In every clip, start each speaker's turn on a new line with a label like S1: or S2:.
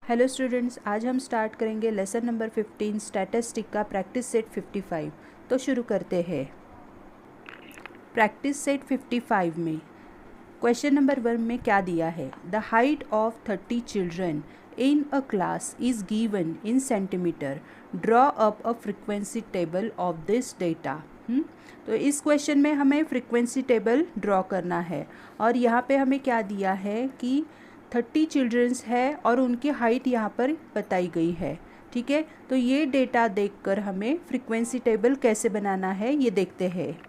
S1: Hello students, आज हम start करेंगे लेसन नंबर 15 स्टैटिस्टिक का प्रैक्टिस सेट 55। तो शुरू करते हैं। प्रैक्टिस सेट 55 में क्वेश्चन नंबर 1 में क्या दिया है? The height of 30 children in a class is given in centimetre, draw up a frequency table of this data. तो इस क्वेश्चन में हमें फ्रीक्वेंसी टेबल ड्रॉ करना है और यहाँ पे हमें क्या दिया है कि 30 चिल्ड्रंस है और उनकी हाइट यहाँ पर बताई गई है। ठीक है, तो ये डेटा देखकर हमें फ्रीक्वेंसी टेबल कैसे बनाना है ये देखते हैं।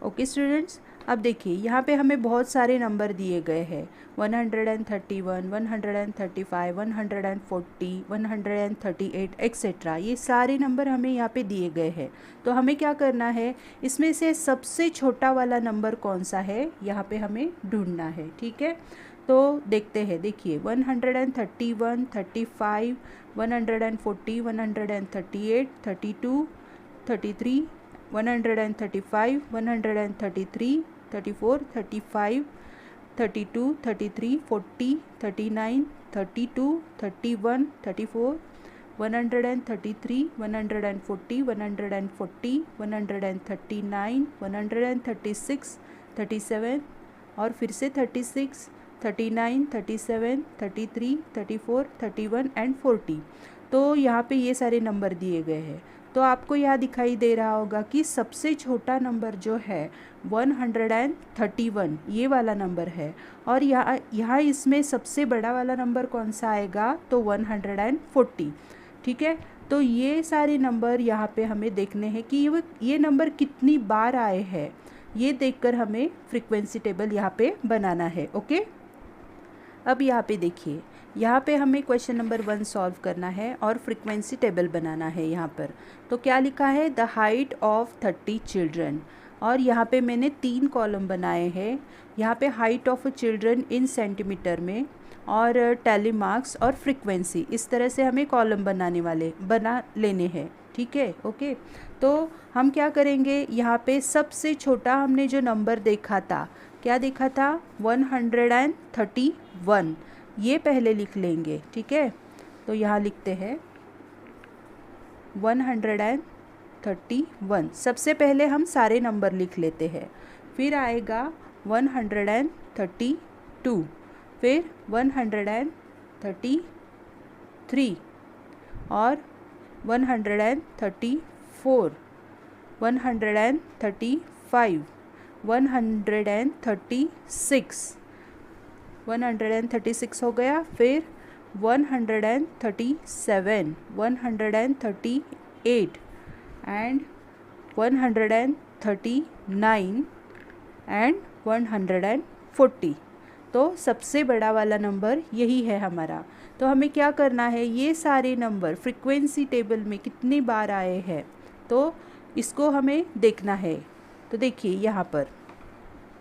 S1: ओके स्टूडेंट्स, अब देखिए यहाँ पे हमें बहुत सारे नंबर दिए गए हैं 131, 135, 140, 138 एक्सेट्रा। ये सारे नंबर हमें यहाँ पे दिए गए हैं। तो हमें क्या करना है, इसमें से सबसे छोटा वाला नंबर कौन सा है यहाँ पे हमें ढूंढना है। ठीक है, तो देखते हैं। देखिए 131, 35, 140, 138, 32, 33, 135, 133, 34, 35, 32, 33, 40, 39, 32, 31, 34, 133, 140, 140, 139, 136, 37 और फिर से 36, 39, 37, 33, 34, 31 एंड 40। तो यहाँ पे ये सारे नंबर दिए गए हैं। तो आपको यहाँ दिखाई दे रहा होगा कि सबसे छोटा नंबर जो है 131 ये वाला नंबर है और यहाँ इसमें सबसे बड़ा वाला नंबर कौन सा आएगा, तो 140। ठीक है, तो ये सारे नंबर यहाँ पे हमें देखने हैं कि ये नंबर कितनी बार आए हैं, ये देखकर हमें फ्रीक्वेंसी टेबल यहाँ पे बनाना है। ओके, अब यहाँ पे देखिए, यहाँ पे हमें क्वेश्चन नंबर 1 सॉल्व करना है और फ्रीक्वेंसी टेबल बनाना है। यहाँ पर तो क्या लिखा है, द हाइट ऑफ 30 चिल्ड्रन, और यहाँ पे मैंने 3 कॉलम बनाए हैं। यहाँ पे height of children in centimetre में और टैली मार्क्स और फ्रीक्वेंसी, इस तरह से हमें कॉलम बना लेने हैं। ठीक है, ओके। तो हम क्या करेंगे, यहाँ पे सबसे छोटा हमने जो नंबर देखा था, क्या देखा था, 131, ये पहले लिख लेंगे। ठीक है, तो यहाँ लिखते हैं 131। सबसे पहले हम सारे नंबर लिख लेते हैं। फिर आएगा 132, फिर 133 और 134, 135, 136, 136 हो गया। फिर 137, 138 एंड 139 एंड 140। तो सबसे बड़ा वाला नंबर यही है हमारा। तो हमें क्या करना है, ये सारे नंबर फ्रीक्वेंसी टेबल में कितनी बार आए हैं तो इसको हमें देखना है। तो देखिए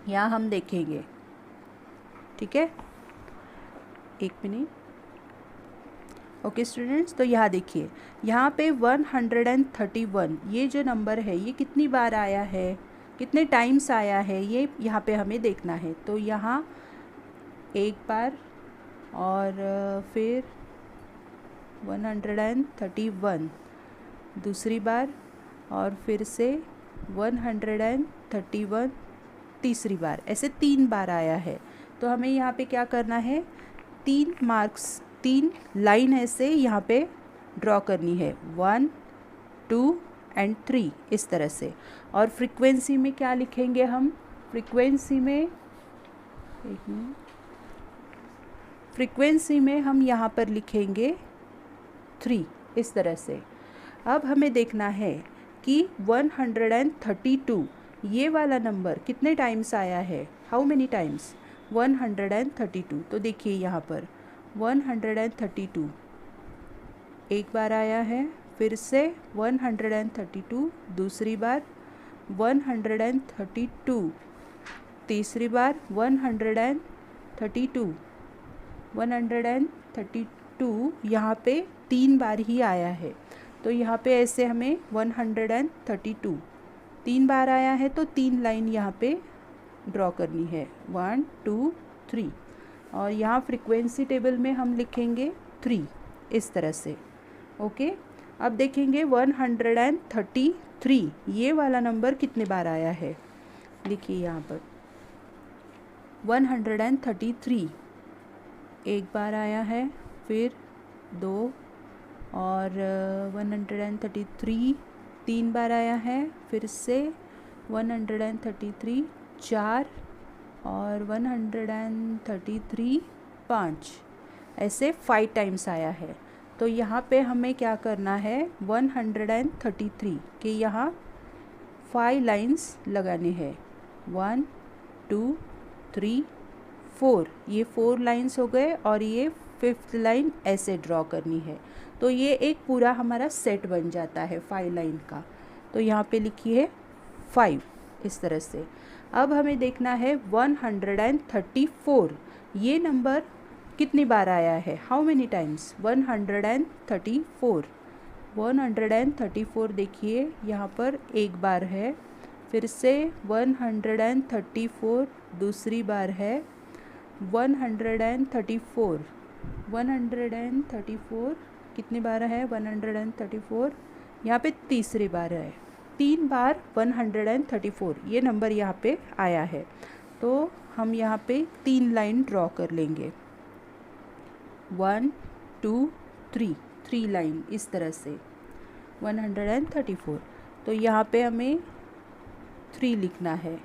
S1: यहाँ हम देखेंगे। ठीक है, एक मिनट। ओके स्टूडेंट्स, तो यहाँ देखिए, यहाँ पे 131 ये जो नंबर है ये कितनी बार आया है, कितने टाइम्स आया है, ये यहाँ पे हमें देखना है। तो यहाँ एक बार और फिर 131 दूसरी बार और फिर से 131 तीसरी बार, ऐसे 3 बार आया है। तो हमें यहाँ पे क्या करना है, 3 मार्क्स, 3 लाइन ऐसे यहाँ पे ड्रॉ करनी है, 1, 2 एंड 3 इस तरह से। और फ्रीक्वेंसी में क्या लिखेंगे हम, फ्रीक्वेंसी में हम यहाँ पर लिखेंगे 3 इस तरह से। अब हमें देखना है कि 132 ये वाला नंबर कितने टाइम्स आया है, हाउ मेनी टाइम्स, 132। तो देखिए यहाँ पर 132 एक बार आया है, फिर से 132 दूसरी बार, 132 तीसरी बार, 132 यहाँ पे 3 बार ही आया है। तो यहाँ पे ऐसे हमें 132 3 बार आया है तो 3 लाइन यहाँ पे ड्रॉ करनी है, 1, 2, 3। और यहाँ फ्रीक्वेंसी टेबल में हम लिखेंगे 3 इस तरह से। ओके, अब देखेंगे 133 ये वाला नंबर कितने बार आया है। लिखिए यहाँ पर 133 एक बार आया है, फिर 2 और 133 3 बार आया है, फिर से 133 4 और 133 5, ऐसे 5 टाइम्स आया है। तो यहाँ पे हमें क्या करना है 133 के यहाँ 5 लाइंस लगाने हैं। 1 2 3 4, ये 4 लाइंस हो गए और ये 5th लाइन ऐसे ड्रॉ करनी है। तो ये एक पूरा हमारा सेट बन जाता है 5 लाइन का। तो यहाँ पे लिखिए 5 इस तरह से। अब हमें देखना है 134 ये नंबर कितनी बार आया है, हाउ मेनी टाइम्स। 134 देखिए यहाँ पर एक बार है, फिर से 134 दूसरी बार है, 134 कितनी बार है 134 यहाँ पे तीसरी बार है, 3 बार 134 ये नंबर यहाँ पे आया है। तो हम यहाँ पे 3 लाइन ड्रॉ कर लेंगे, 1 2 3 3 लाइन इस तरह से 134। तो यहाँ पे हमें 3 लिखना है।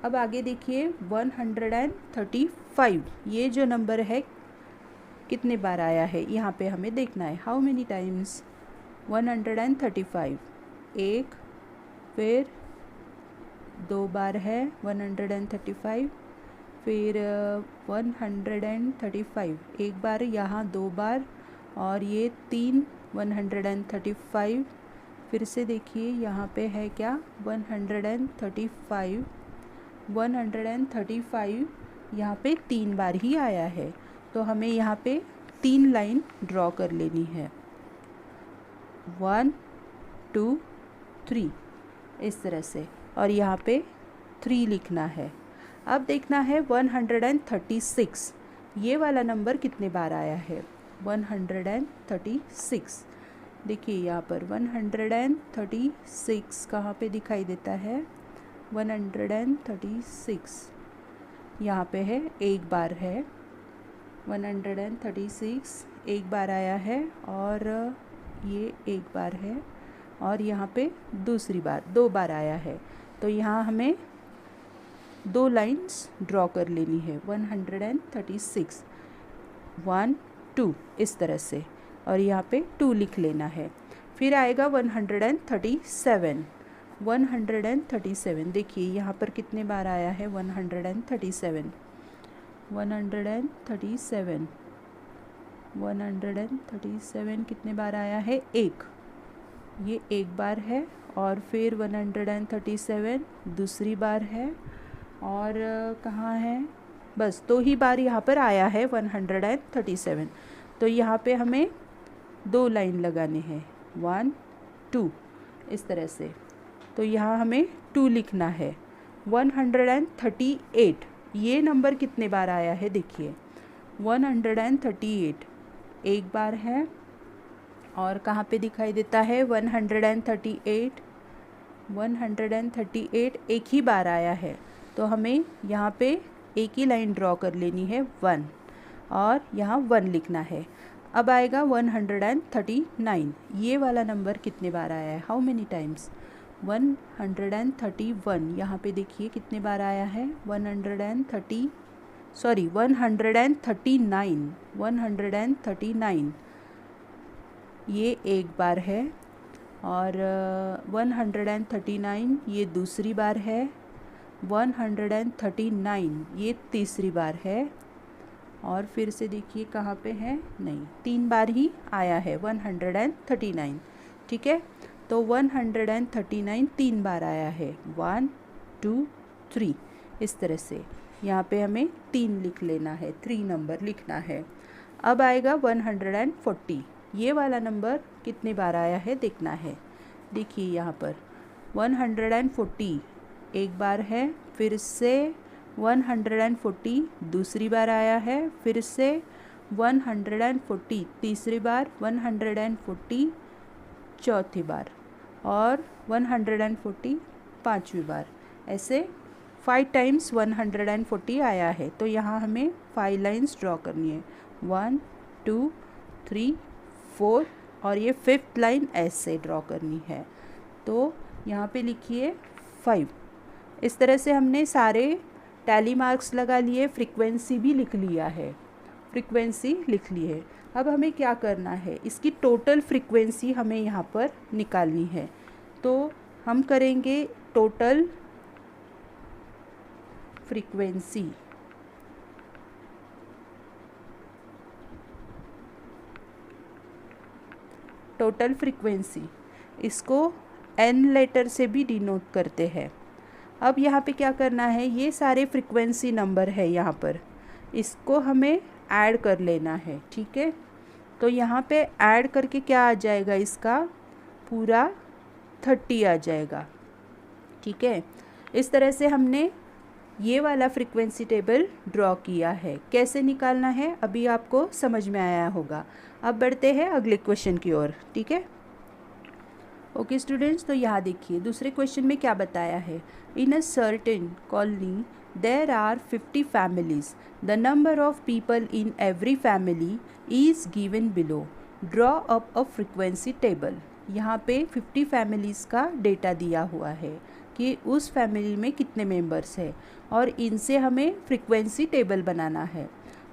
S1: अब आगे देखिए 135 ये जो नंबर है कितने बार आया है यहाँ पे हमें देखना है, हाउ मेनी टाइम्स। 135 एक, फिर 2 बार है 135, फिर 135 एक बार, यहाँ 2 बार और ये 3 135, फिर से देखिए यहाँ पे है क्या 135 यहाँ पे 3 बार ही आया है। तो हमें यहाँ पे 3 लाइन ड्रॉ कर लेनी है, 1 2 3 इस तरह से, और यहाँ पे 3 लिखना है। अब देखना है 136 ये वाला नंबर कितने बार आया है। 136 देखिए यहाँ पर 136 कहाँ पे दिखाई देता है, 136 यहाँ पे है, एक बार है 136 एक बार आया है, और ये एक बार है, और यहाँ पे दूसरी बार 2 बार आया है। तो यहाँ हमें 2 लाइंस ड्रॉ कर लेनी है, 136 1 2 इस तरह से, और यहाँ पे 2 लिख लेना है। फिर आएगा 137 देखिए यहाँ पर कितने बार आया है 137 कितने बार आया है, एक, ये एक बार है, और फिर 137 दूसरी बार है, और कहाँ है, बस 2 ही बार यहाँ पर आया है 137। तो यहाँ पे हमें 2 लाइन लगाने हैं, 1 2 इस तरह से। तो यहाँ हमें 2 लिखना है। 138 ये नंबर कितने बार आया है देखिए, 138 एक बार है, और कहाँ पे दिखाई देता है 138 एक ही बार आया है। तो हमें यहाँ पे एक ही लाइन ड्रॉ कर लेनी है 1, और यहाँ 1 लिखना है। अब आएगा 139 ये वाला नंबर कितने बार आया है, हाउ मेनी टाइम्स। 131 यहाँ पे देखिए कितने बार आया है, 139 ये एक बार है, और 139 ये दूसरी बार है, 139 ये तीसरी बार है, और फिर से देखिए कहाँ पे है, नहीं 3 बार ही आया है 139, ठीक है। तो 139 3 बार आया है, 1 2 3 इस तरह से। यहाँ पे हमें 3 लिख लेना है, 3 नंबर लिखना है। अब आएगा 140 ये वाला नंबर कितने बार आया है देखना है। देखिए यहाँ पर 140 एक बार है, फिर से 140 दूसरी बार आया है, फिर से 140 तीसरी बार, 140 चौथी बार और 140 पाँचवीं बार। ऐसे 5 टाइम्स 140 आया है। तो यहाँ हमें 5 लाइन्स ड्रॉ करनी है, 1 2 3 4 और ये 5th लाइन ऐसे ड्रॉ करनी है। तो यहाँ पे लिखिए 5। इस तरह से हमने सारे टैली मार्क्स लगा लिए, फ्रीक्वेंसी भी लिख लिया है, फ्रीक्वेंसी लिख ली है। अब हमें क्या करना है, इसकी टोटल फ्रीक्वेंसी हमें यहाँ पर निकालनी है। तो हम करेंगे टोटल फ्रीक्वेंसी। टोटल फ्रीक्वेंसी इसको n लेटर से भी डिनोट करते हैं। अब यहाँ पे क्या करना है, ये सारे फ्रीक्वेंसी नंबर है यहाँ पर, इसको हमें ऐड कर लेना है। ठीक है, तो यहाँ पे ऐड करके क्या आ जाएगा, इसका पूरा 30 आ जाएगा। ठीक है, इस तरह से हमने ये वाला फ्रीक्वेंसी टेबल ड्रॉ किया है। कैसे निकालना है अभी आपको समझ में आया होगा। अब बढ़ते हैं अगले क्वेश्चन की ओर। ठीक है, ओके स्टूडेंट्स, तो यहाँ देखिए दूसरे क्वेश्चन में क्या बताया है। In a certain colony there are 50 families, the number of people in every family is given below, draw up a frequency table. यहाँ पे 50 फैमिलीज़ का डेटा दिया हुआ है कि उस फैमिली में कितने मेंबर्स हैं और इनसे हमें फ्रीक्वेंसी टेबल बनाना है।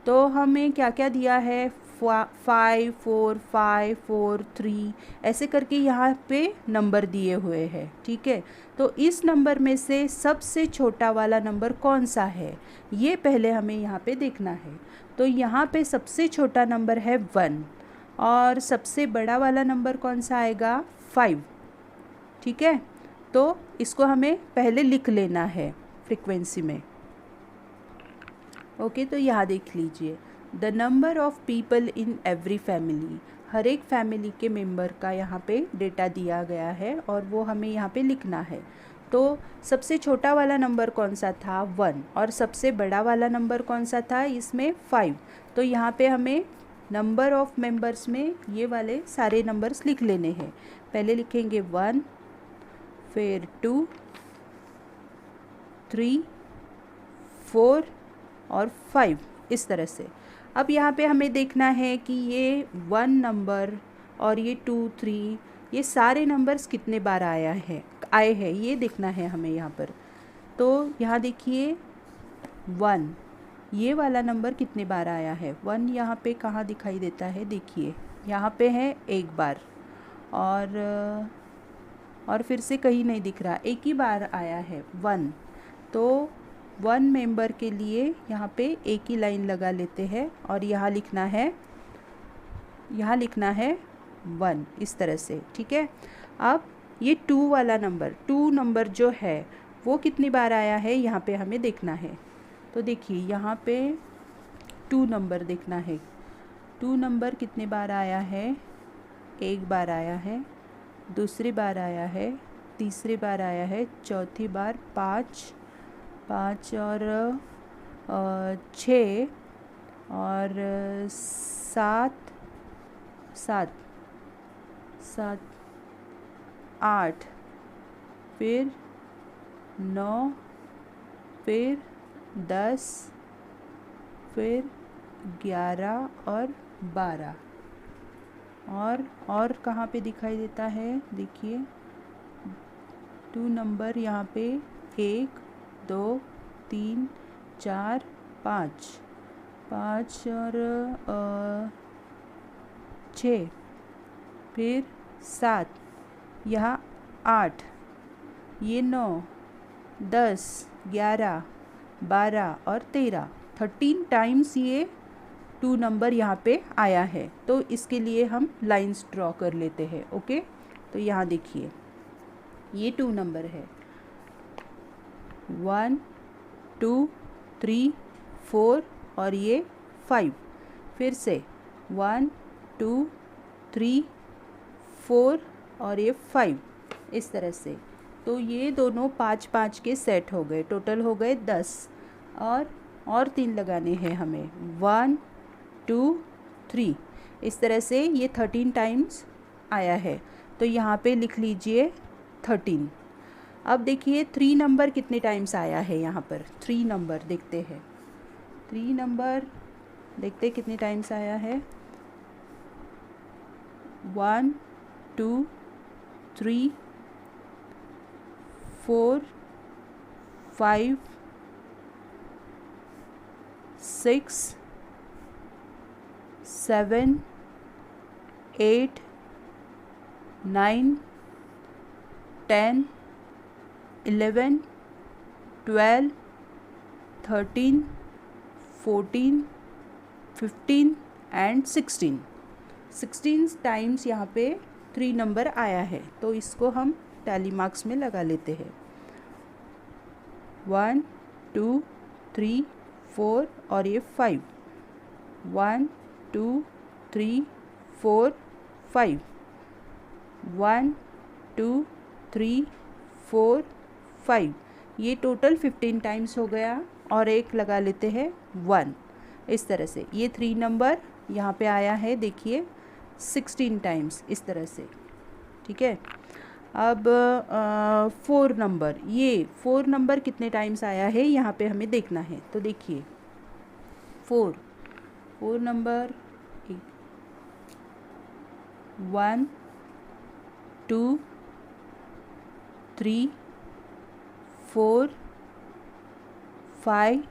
S1: तो हमें क्या क्या दिया है, 5 4 5 4 3 ऐसे करके यहाँ पे नंबर दिए हुए हैं। ठीक है, तो इस नंबर में से सबसे छोटा वाला नंबर कौन सा है, ये पहले हमें यहाँ पे देखना है। तो यहाँ पे सबसे छोटा नंबर है 1 और सबसे बड़ा वाला नंबर कौन सा आएगा, 5। ठीक है, तो इसको हमें पहले लिख लेना है फ्रीक्वेंसी में। ओके, तो यहाँ देख लीजिए, the number of people in every family, हर एक फैमिली के मेंबर का यहाँ पे डेटा दिया गया है और वो हमें यहाँ पे लिखना है। तो सबसे छोटा वाला नंबर कौन सा था, 1, और सबसे बड़ा वाला नंबर कौन सा था, इसमें 5। तो यहाँ पे हमें नंबर ऑफ मेंबर्स में ये वाले सारे नंबर्स लिख लेने हैं। पहले लिखेंगे 1, फिर 2 3 4 और 5, इस तरह से। अब यहाँ पे हमें देखना है कि ये 1 नंबर और ये 2 3 ये सारे नंबर्स कितने बार आए हैं ये देखना है हमें यहाँ पर। तो यहाँ देखिए 1 ये वाला नंबर कितने बार आया है, 1 यहाँ पे कहाँ दिखाई देता है, देखिए यहाँ पे है एक बार और फिर से कहीं नहीं दिख रहा, एक ही बार आया है 1। तो 1 मेंबर के लिए यहाँ पे एक ही लाइन लगा लेते हैं और यहाँ लिखना है 1, इस तरह से। ठीक है, अब ये 2 वाला नंबर, 2 नंबर जो है वो कितनी बार आया है यहाँ पे हमें देखना है। तो देखिए यहाँ पे 2 नंबर देखना है, 2 नंबर कितने बार आया है, एक बार आया है, दूसरी बार आया है, तीसरी बार आया है, चौथी बार 5 और 6 और 7 8, फिर 9, फिर 10, फिर 11 और 12 और कहाँ पे दिखाई देता है, देखिए 2 नंबर यहाँ पे 1 2 3 4 5 और 6, फिर 7, यहाँ 8, ये 9 10 11 12 और 13 टाइम्स ये 2 नंबर यहाँ पे आया है। तो इसके लिए हम लाइंस ड्रॉ कर लेते हैं। ओके, तो यहाँ देखिए ये 2 नंबर है, 1 2 3 4 और ये 5, फिर से 1 2 3 4 और ये 5, इस तरह से। तो ये दोनों 5 5 के सेट हो गए, टोटल हो गए 10। और 3 लगाने हैं हमें, 1 2 3। इस तरह से ये 13 टाइम्स आया है, तो यहाँ पे लिख लीजिए 13। अब देखिए 3 नंबर कितने टाइम्स आया है, यहाँ पर 3 नंबर देखते हैं। 3 नंबर देखते कितने टाइम्स आया है, 1 2 3 4 5 6 7 8 9 10 11 12 13 14 15 एंड 16 टाइम्स यहाँ पे 3 नंबर आया है, तो इसको हम टैली मार्क्स में लगा लेते हैं। 1 2 3 4 और ये 5, 1 2 3 4 5, 1 2 3 4 5, ये टोटल 15 टाइम्स हो गया। और एक लगा लेते हैं 1। इस तरह से ये 3 नंबर यहाँ पे आया है, देखिए 16 टाइम्स इस तरह से, ठीक है। अब 4 नंबर, ये 4 नंबर कितने टाइम्स आया है यहाँ पे हमें देखना है। तो देखिए 4 नंबर 1 2 3 4 5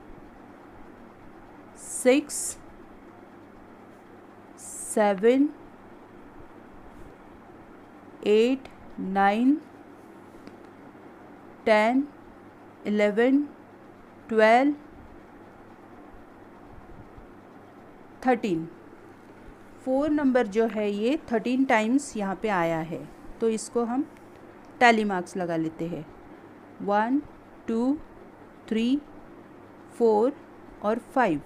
S1: 6 7 8 9 10 11 12 13। 4 नंबर जो है ये 13 टाइम्स यहाँ पे आया है, तो इसको हम टैली मार्क्स लगा लेते हैं। 1 2 3 4 और 5,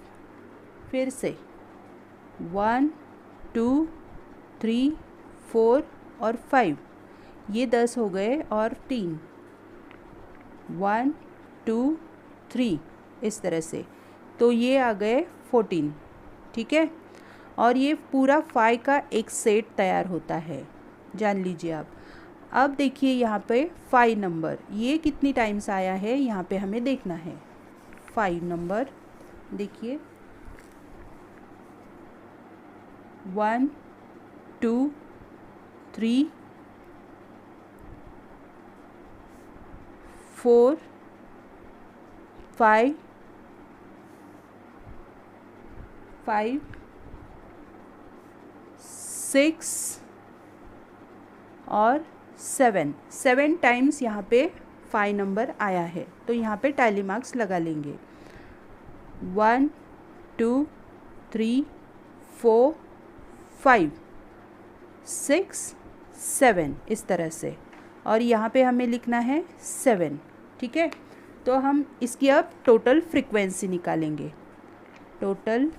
S1: फिर से 1 2 3 4 और 5, ये 10 हो गए और 3, 1 2 3 इस तरह से, तो ये आ गए 14, ठीक है। और ये पूरा 5 का एक सेट तैयार होता है, जान लीजिए आप। अब देखिए यहाँ पे 5 नंबर, ये कितनी टाइम्स आया है यहाँ पे हमें देखना है। 5 नंबर देखिए 1 2 3 4 5 6 और 7 टाइम्स यहाँ पे 5 नंबर आया है, तो यहाँ पे टैली मार्क्स लगा लेंगे। 1 2 3 4 5 6 7 इस तरह से, और यहाँ पे हमें लिखना है 7, ठीक है। तो हम इसकी अब टोटल फ्रीक्वेंसी निकालेंगे। टोटल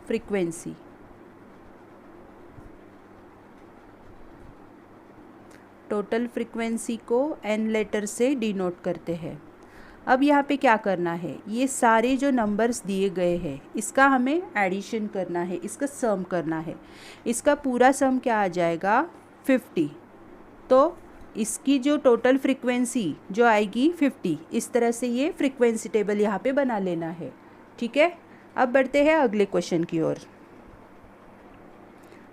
S1: फ्रीक्वेंसी, टोटल फ्रीक्वेंसी को n लेटर से डिनोट करते हैं। अब यहाँ पे क्या करना है, ये सारे जो नंबर्स दिए गए हैं इसका हमें एडिशन करना है, इसका सम करना है। इसका पूरा सम क्या आ जाएगा 50, तो इसकी जो टोटल फ्रीक्वेंसी जो आएगी 50। इस तरह से ये फ्रीक्वेंसी टेबल यहाँ पे बना लेना है, ठीक है। अब बढ़ते हैं अगले क्वेश्चन की ओर।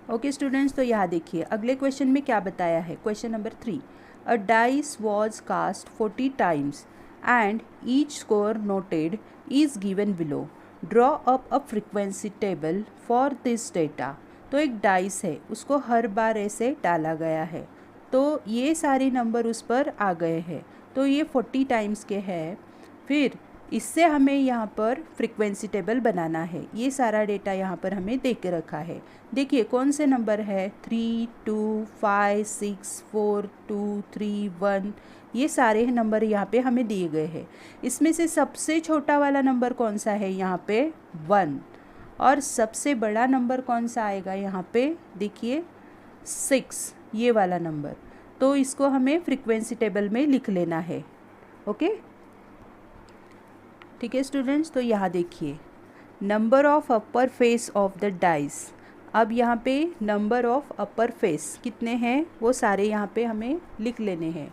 S1: ओके स्टूडेंट्स, तो यहाँ देखिए अगले क्वेश्चन में क्या बताया है। Question number 3, a dice was cast 40 times and each score noted is given below. Draw up a frequency table for this data. तो एक डाइस है, उसको हर बार ऐसे डाला गया है, तो ये सारे नंबर उस पर आ गए हैं, तो ये 40 टाइम्स के हैं। फिर इससे हमें यहाँ पर फ्रीक्वेंसी टेबल बनाना है। ये सारा डेटा यहाँ पर हमें दे के रखा है। देखिए कौन से नंबर है, 3 2 5 6 4 2 3 1, ये सारे नंबर यहाँ पे हमें दिए गए हैं। इसमें से सबसे छोटा वाला नंबर कौन सा है यहाँ पे 1, और सबसे बड़ा नंबर कौन सा आएगा यहाँ पे देखिए 6, ये वाला नंबर। तो इसको हमें फ्रीक्वेंसी टेबल में लिख लेना है। ओके, ठीक है स्टूडेंट्स। तो यहाँ देखिए number of upper face of the dice. अब यहाँ पे नंबर ऑफ अपर फेस कितने हैं वो सारे यहाँ पे हमें लिख लेने हैं।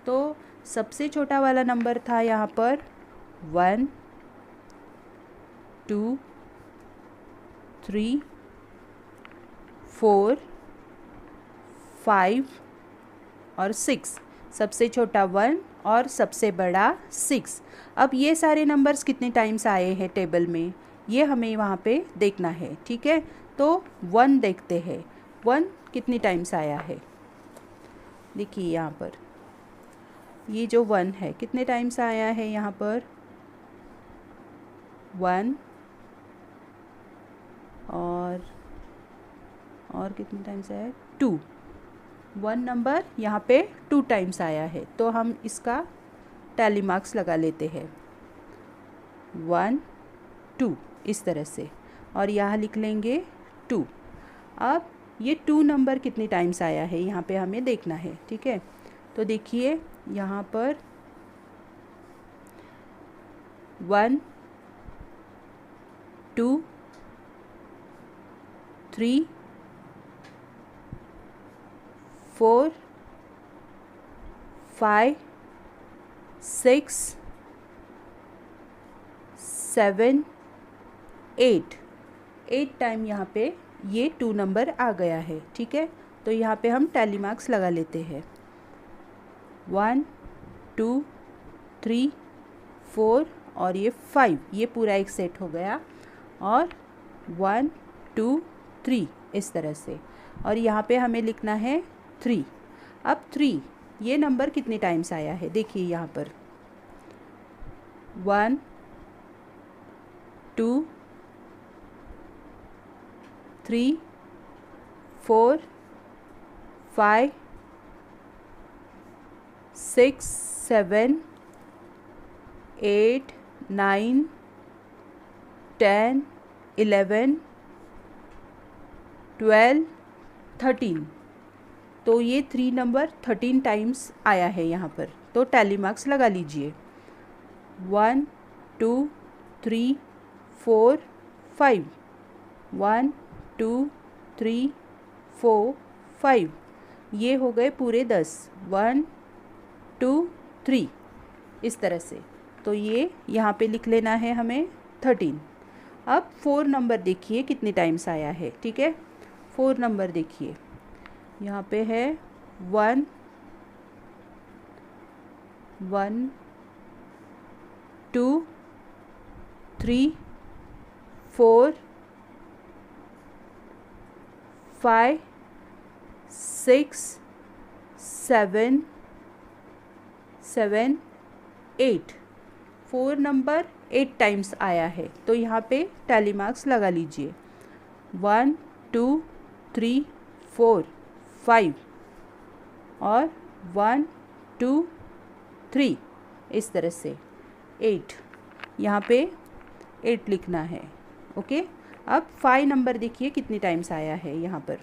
S1: तो सबसे छोटा वाला नंबर था यहाँ पर 1 2 3 4 5 और 6। सबसे छोटा 1 और सबसे बड़ा 6। अब ये सारे नंबर्स कितने टाइम्स आए हैं टेबल में ये हमें वहाँ पे देखना है, ठीक है। तो 1 देखते हैं, 1 कितनी टाइम्स आया है। देखिए यहाँ पर ये जो 1 है कितने टाइम्स आया है यहाँ पर 1 और कितने टाइम्स आया है 2। 1 नंबर यहाँ पे 2 टाइम्स आया है, तो हम इसका टैली मार्क्स लगा लेते हैं 1 2 इस तरह से, और यहाँ लिख लेंगे 2। अब ये 2 नंबर कितनी टाइम्स आया है यहाँ पे हमें देखना है, ठीक है। तो देखिए यहाँ पर 1 2 3 4 5 6 7 8 टाइम यहाँ पे ये 2 नंबर आ गया है, ठीक है। तो यहाँ पे हम टैली मार्क्स लगा लेते हैं 1 2 3 4 और ये 5, ये पूरा एक सेट हो गया, और 1 2 3 इस तरह से, और यहाँ पे हमें लिखना है 3। अब 3 ये नंबर कितने टाइम्स आया है देखिए यहाँ पर 1 2 3 4 5 6 7 8 9 10 11 12 13। तो ये 3 नंबर 13 टाइम्स आया है यहाँ पर, तो टैली मार्क्स लगा लीजिए 1 2 3 4 5 1 2 3 4 5, ये हो गए पूरे 10 1 2 3 इस तरह से। तो ये यहाँ पे लिख लेना है हमें 13। अब 4 नंबर देखिए कितने टाइम्स आया है, ठीक है। 4 नंबर देखिए यहाँ पे है 1 1 2 3 4 5 6 7 7 8। 4 नंबर 8 टाइम्स आया है, तो यहाँ पे टैली मार्क्स लगा लीजिए 1 2 3 4 5 और 1 2 3 इस तरह से 8, यहाँ पे 8 लिखना है, ओके। अब 5 नंबर देखिए कितने टाइम्स आया है यहाँ पर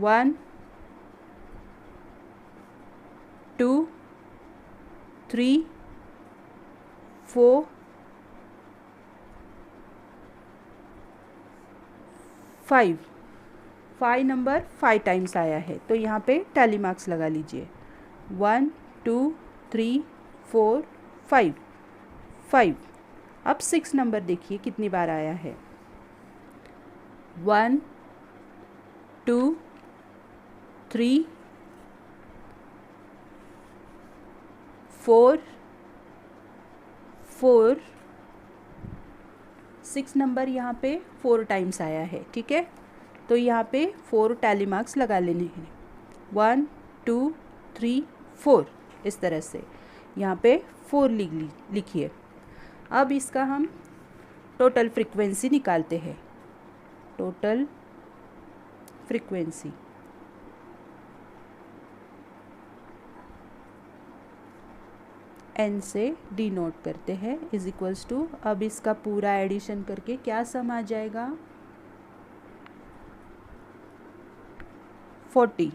S1: 1 2 3 4 5 नंबर 5 टाइम्स आया है, तो यहाँ पे टैली मार्क्स लगा लीजिए 1 2 3 4 5। अब 6 नंबर देखिए कितनी बार आया है 1 2 3 4 6 नंबर यहाँ पे 4 टाइम्स आया है, ठीक है। तो यहाँ पे 4 टैली मार्क्स लगा लेने हैं 1 2 3 4 इस तरह से, यहाँ पे 4 लिखिए। अब इसका हम टोटल फ्रीक्वेंसी निकालते हैं। टोटल फ्रीक्वेंसी n से डिनोट करते हैं इज इक्वल्स टू, अब इसका पूरा एडिशन करके क्या सम आ जाएगा 40।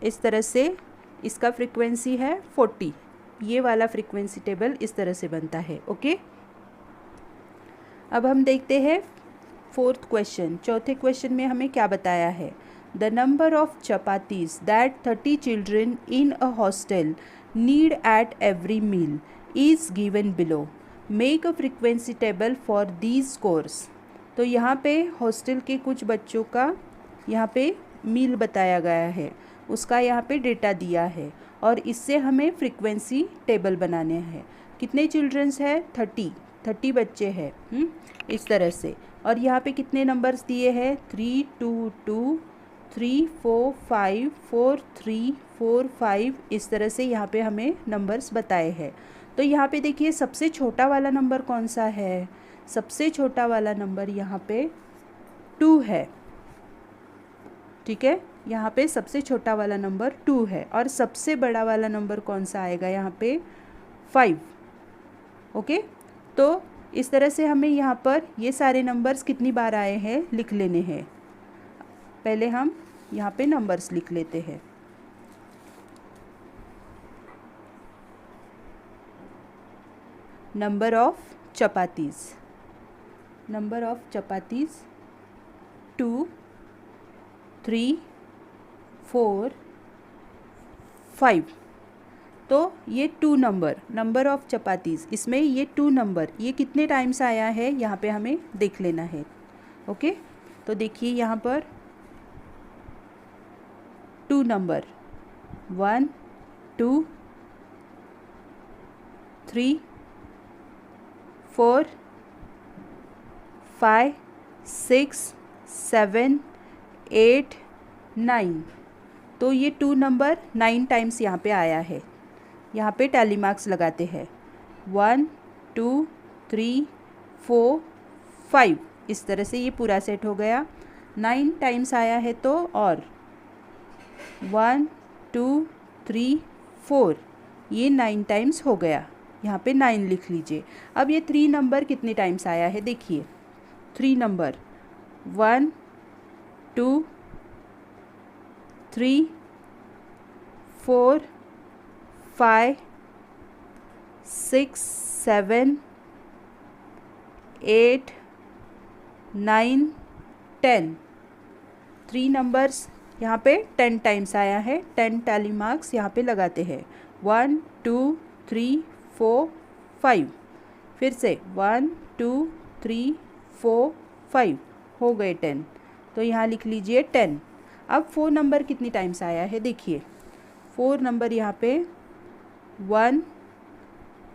S1: इस तरह से इसका फ्रीक्वेंसी है 40, ये वाला फ्रीक्वेंसी टेबल इस तरह से बनता है। ओके, अब हम देखते हैं फोर्थ क्वेश्चन। चौथे क्वेश्चन में हमें क्या बताया है? The number of chapatis that 30 children in a hostel need at every meal is given below. Make a frequency table for these scores. तो यहाँ पे हॉस्टल के कुछ बच्चों का यहाँ पे मील बताया गया है, उसका यहाँ पे डेटा दिया है और इससे हमें फ्रीक्वेंसी टेबल बनाने हैं। कितने चिल्ड्रंस है? 30 बच्चे हैं इस तरह से। और यहाँ पे कितने नंबर्स दिए हैं? 3 2 2 3 4 5 4 3 4 5 इस तरह से यहाँ पे हमें नंबर्स बताए हैं। तो यहाँ पे देखिए सबसे छोटा वाला नंबर कौन सा है? सबसे छोटा वाला नंबर यहाँ पे 2 है। ठीक है, यहाँ पे सबसे छोटा वाला नंबर 2 है और सबसे बड़ा वाला नंबर कौन सा आएगा? यहाँ पे 5। ओके, तो इस तरह से हमें यहाँ पर ये सारे नंबर्स कितनी बार आए हैं लिख लेने हैं। पहले हम यहाँ पे नंबर्स लिख लेते हैं। Number of chapatis, number of chapatis 2 3 4 5। तो ये 2 नंबर ऑफ चपातीज, इसमें ये 2 नंबर ये कितने टाइम्स आया है यहाँ पे हमें देख लेना है। ओके, तो देखिए यहाँ पर 2 नंबर 1 2 3 4 5 6 7 8 9। तो ये 2 नंबर 9 टाइम्स यहाँ पे आया है। यहाँ पे टैली मार्क्स लगाते हैं। 1 2 3 4 5 इस तरह से ये पूरा सेट हो गया। 9 टाइम्स आया है तो और 1 2 3 4 ये 9 टाइम्स हो गया। यहाँ पे 9 लिख लीजिए। अब ये 3 नंबर कितने टाइम्स आया है देखिए। 3 नंबर 1 2 3 4 5 6 7 8 9 10। 3 नंबर्स यहाँ पे 10 टाइम्स आया है। 10 टैली मार्क्स यहाँ पे लगाते हैं। 1 2 3 4 5 फिर से 1 2 3 4 5 हो गए 10। तो यहाँ लिख लीजिए 10। अब 4 नंबर कितनी टाइम्स आया है देखिए। 4 नंबर यहाँ पे 1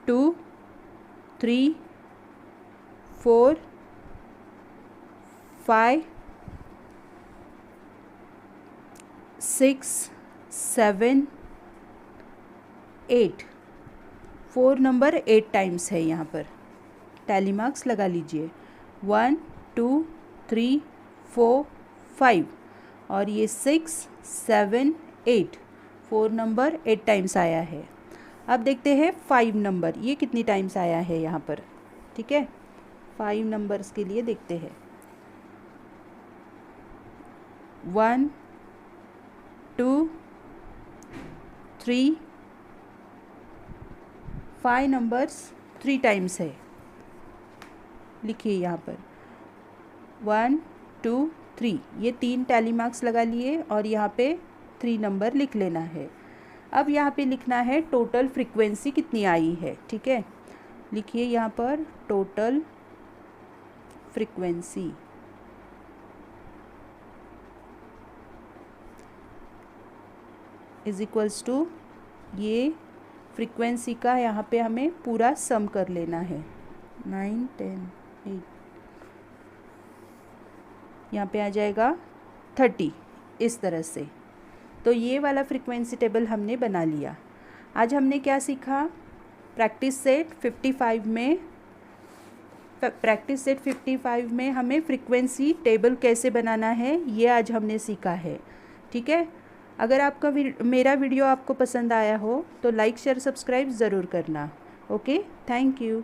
S1: 2 3 4 5 6 7 8। 4 नंबर 8 टाइम्स है यहाँ पर। टैली मार्क्स लगा लीजिए। 1 2 3 4 5 और ये 6 7 8। 4 नंबर 8 टाइम्स आया है। अब देखते हैं 5 नंबर ये कितनी टाइम्स आया है यहाँ पर। ठीक है, 5 नंबर्स के लिए देखते हैं। 1 2 3 5 नंबर्स 3 टाइम्स है। लिखिए यहाँ पर 1 2 3 ये 3 टैली मार्क्स लगा लिए और यहाँ पे 3 नंबर लिख लेना है। अब यहाँ पे लिखना है टोटल फ्रीक्वेंसी कितनी आई है। ठीक है, लिखिए यहाँ पर total frequency is equals to ये फ्रीक्वेंसी का यहाँ पे हमें पूरा सम कर लेना है। 9 10 8 यहाँ पे आ जाएगा 30 इस तरह से। तो ये वाला फ्रीक्वेंसी टेबल हमने बना लिया। आज हमने क्या सीखा? प्रैक्टिस सेट 55 में हमें फ्रीक्वेंसी टेबल कैसे बनाना है ये आज हमने सीखा है। ठीक है, अगर आपका मेरा वीडियो आपको पसंद आया हो तो लाइक शेयर सब्सक्राइब ज़रूर करना। Okay, thank you.